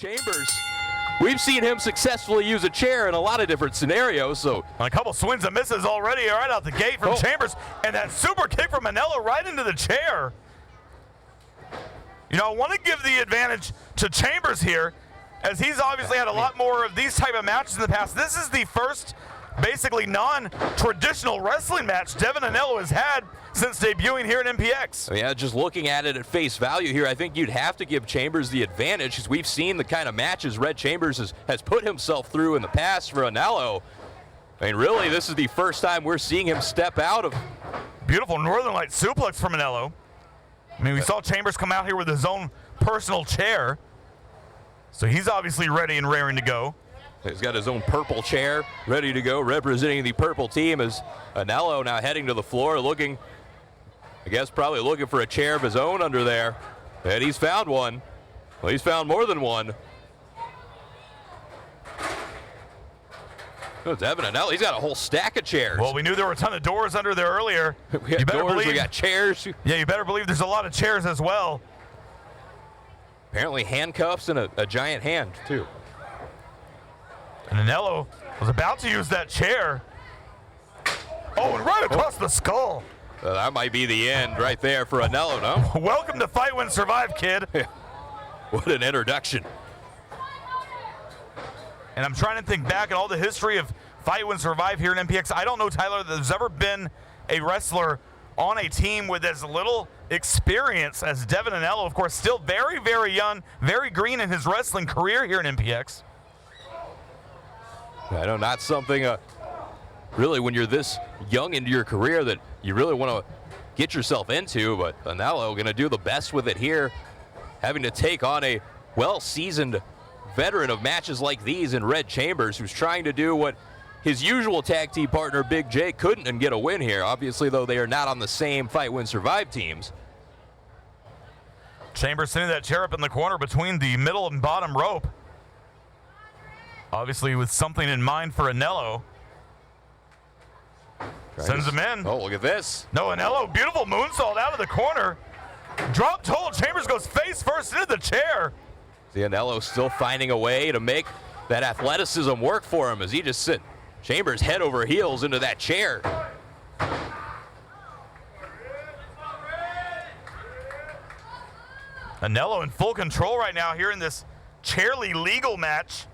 Chambers, we've seen him successfully use a chair in a lot of different scenarios. So a couple swings and misses already right out the gate from Chambers, and that super kick from Anello right into the chair. You know, I want to give the advantage to Chambers here, as he's obviously had a lot more of these type of matches in the past. This is the first basically non-traditional wrestling match Devon Anello has had since debuting here at MPX. Yeah, just looking at it at face value here, I think you'd have to give Chambers the advantage, because we've seen the kind of matches Red Chambers has put himself through in the past for Anello. I mean, really, this is the first time we're seeing him step out of. Beautiful Northern Light suplex from Anello. I mean, we saw Chambers come out here with his own personal chair, so he's obviously ready and raring to go. He's got his own purple chair ready to go, representing the purple team, as Anello now heading to the floor, looking, I guess probably looking for a chair of his own under there. And he's found one. Well, he's found more than one. Oh, Devon Anello, he's got a whole stack of chairs. Well, we knew there were a ton of doors under there earlier. We got doors, we got chairs. Yeah, you better believe there's a lot of chairs as well. Apparently handcuffs and a giant hand, too. And Anello was about to use that chair. Oh, and right across the skull. That might be the end right there for Anello, no? Welcome to Fight, Win, Survive, kid. What an introduction. And I'm trying to think back at all the history of Fight, Win, Survive here in MPX. I don't know, Tyler, that there's ever been a wrestler on a team with as little experience as Devon Anello. Of course, still very, very young, very green in his wrestling career here in MPX. I know, not something really when you're this young into your career that you really want to get yourself into, but Anello going to do the best with it here, having to take on a well-seasoned veteran of matches like these in Red Chambers, who's trying to do what his usual tag team partner Big J couldn't and get a win here. Obviously, though, they are not on the same Fight, Win, Survive teams. Chambers sending that chair up in the corner between the middle and bottom rope. Obviously with something in mind for Anello. Sends him in. Oh, look at this. No, Anello, beautiful moonsault out of the corner. Drop toe, Chambers goes face first into the chair. See, Anello still finding a way to make that athleticism work for him as he just sent Chambers head over heels into that chair. Anello in full control right now here in this chairly legal match.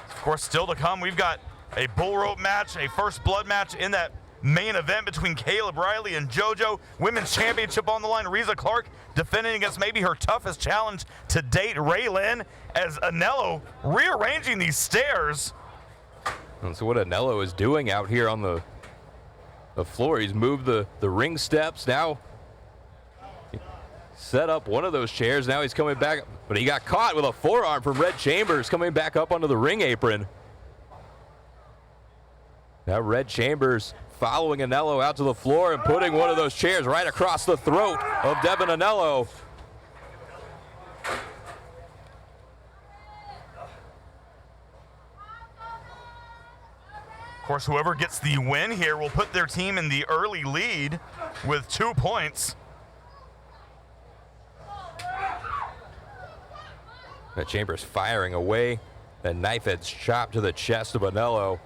Of course, still to come, we've got a bull rope match, a first blood match in that main event between Caleb Riley and JoJo. Women's championship on the line. Reza Clark defending against maybe her toughest challenge to date, Ray Lynn, as Anello rearranging these stairs. And so what Anello is doing out here on the floor, he's moved the ring steps. Now set up one of those chairs. Now he's coming back, but he got caught with a forearm from Red Chambers coming back up onto the ring apron. Now Red Chambers following Anello out to the floor and putting one of those chairs right across the throat of Devon Anello. Of course, whoever gets the win here will put their team in the early lead with 2 points. That Chambers firing away. That knife edge chop to the chest of Anello.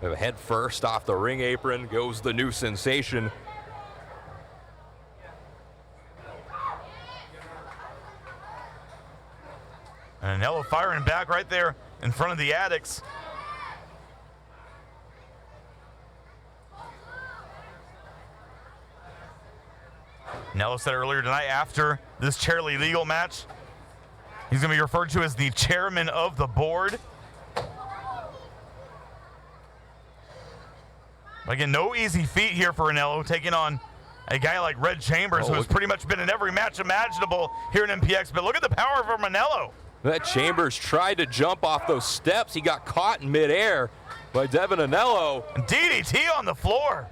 Head first off the ring apron goes the new sensation. And Anello firing back right there in front of the Addicts. Anello said earlier tonight, after this chairly legal match, he's going to be referred to as the chairman of the board. Again, no easy feat here for Anello, taking on a guy like Red Chambers, who has pretty much been in every match imaginable here in MPX. But look at the power from Anello. That Chambers tried to jump off those steps. He got caught in midair by Devon Anello. DDT on the floor.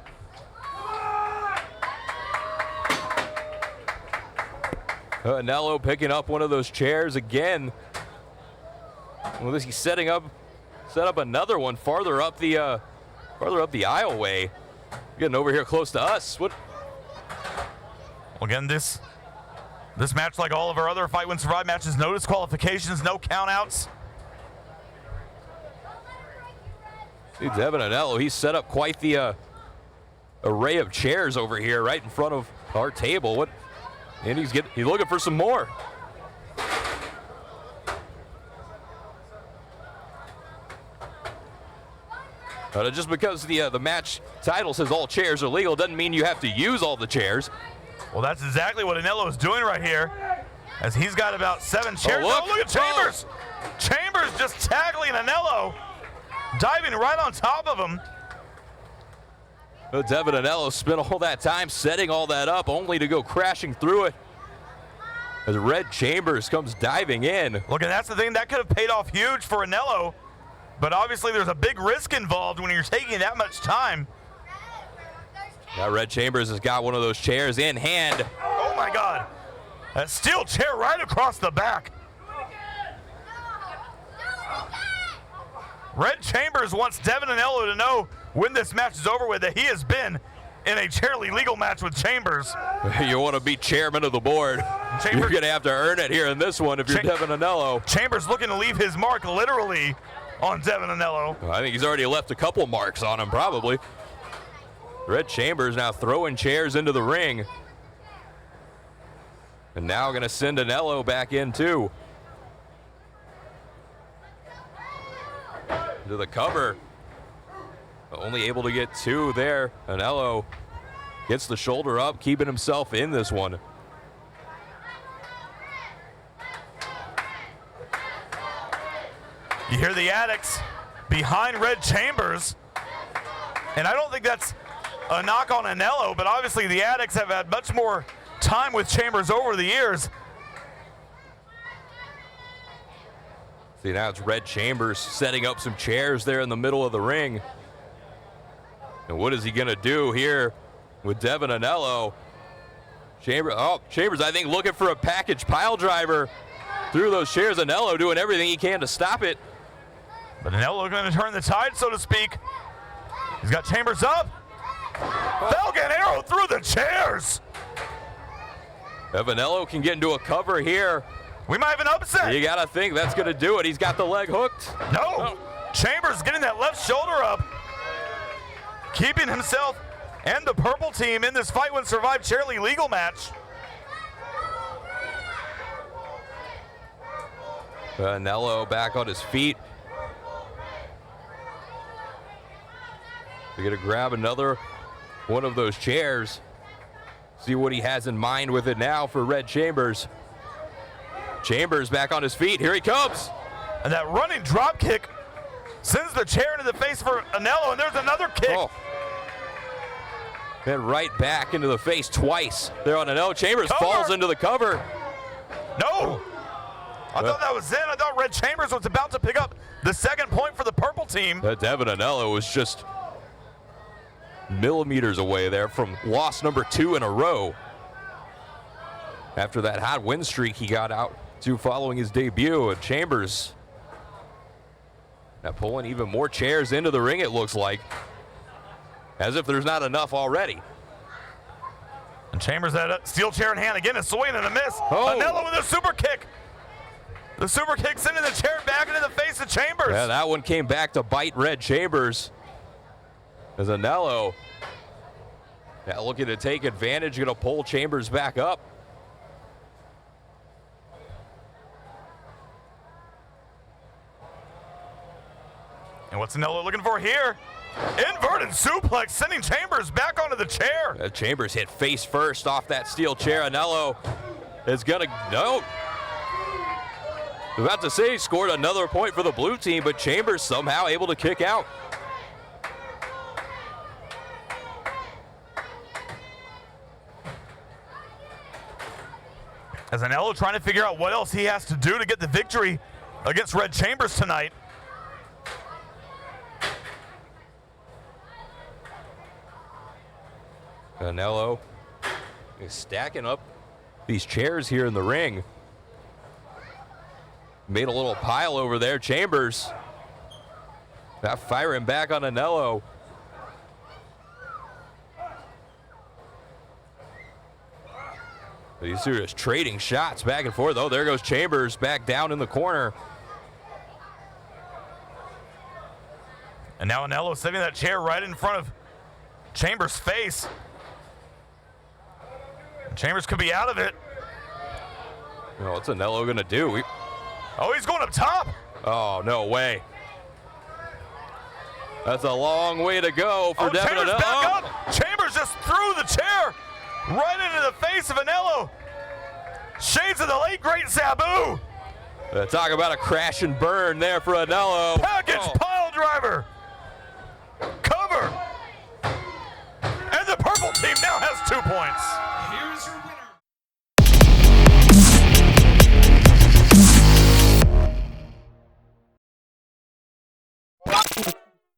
Anello picking up one of those chairs again. Well, he's set up another one farther up the aisleway. Getting over here close to us. What? Well, again, this This match, like all of our other Fight Win Survive matches, no disqualifications, no countouts. See, Devon Anello, he's set up quite the array of chairs over here right in front of our table. And he's looking for some more. Just because the match title says all chairs are legal doesn't mean you have to use all the chairs. Well, that's exactly what Anello is doing right here, as he's got about 7 chairs. Oh, look at Chambers! Chambers just tackling Anello, diving right on top of him. Devon Anello spent all that time setting all that up only to go crashing through it as Red Chambers comes diving in. Look, and that's the thing, that could have paid off huge for Anello, but obviously there's a big risk involved when you're taking that much time. Now Red Chambers has got one of those chairs in hand. Oh my God, a steel chair right across the back. Red Chambers wants Devon Anello to know when this match is over with that he has been in a chairly legal match with Chambers. You want to be chairman of the board. You're going to have to earn it here in this one if you're Devon Anello. Chambers looking to leave his mark literally on Devon Anello. I think he's already left a couple marks on him probably. Red Chambers now throwing chairs into the ring. And now going to send Anello back in too. To the cover. Only able to get 2 there. Anello gets the shoulder up, keeping himself in this one. You hear the Addicts behind Red Chambers. And I don't think that's a knock on Anello, but obviously the Addicts have had much more time with Chambers over the years. See, now it's Red Chambers setting up some chairs there in the middle of the ring. And what is he going to do here with Devon Anello? Chambers, I think, looking for a package pile driver through those chairs. Anello doing everything he can to stop it. But Anello going to turn the tide, so to speak. He's got Chambers up. Falcon arrow through the chairs. If Anello can get into a cover here, we might have an upset. You got to think that's going to do it. He's got the leg hooked. No. Chambers getting that left shoulder up, keeping himself and the purple team in this Fight Win Survive chairly legal match. Anello back on his feet. They're going to grab another one of those chairs. See what he has in mind with it now for Red Chambers. Chambers back on his feet. Here he comes. And that running drop kick sends the chair into the face for Anello, and there's another kick. Oh. And right back into the face twice. There on Anello. Chambers falls into the cover. No. I thought that was in. I thought Red Chambers was about to pick up the second point for the purple team. Devon Anello was just millimeters away there from loss number 2 in a row. After that hot win streak he got out to following his debut, and Chambers now pulling even more chairs into the ring, it looks like. As if there's not enough already. And Chambers had a steel chair in hand again, a swing and a miss. Oh. Anello with a super kick. The super kick sending the chair back into the face of Chambers. Yeah, that one came back to bite Red Chambers. As Anello now looking to take advantage, going to pull Chambers back up. And what's Anello looking for here? Inverted suplex, sending Chambers back onto the chair. Chambers hit face first off that steel chair. Anello is gonna, no. About to say he scored another point for the blue team, but Chambers somehow able to kick out. As Anello trying to figure out what else he has to do to get the victory against Red Chambers tonight. Anello is stacking up these chairs here in the ring. Made a little pile over there. Chambers now firing back on Anello. These two are just trading shots back and forth. Oh, there goes Chambers back down in the corner. And now Anello sitting in that chair right in front of Chambers' face. Chambers could be out of it. Well, what's Anello gonna do? Oh, he's going up top. Oh, no way. That's a long way to go for Devon Chambers Anello. back up. Chambers just threw the chair right into the face of Anello. Shades of the late great Sabu. Talk about a crash and burn there for Anello. Package pile driver. Cover. And the purple team now has 2 points.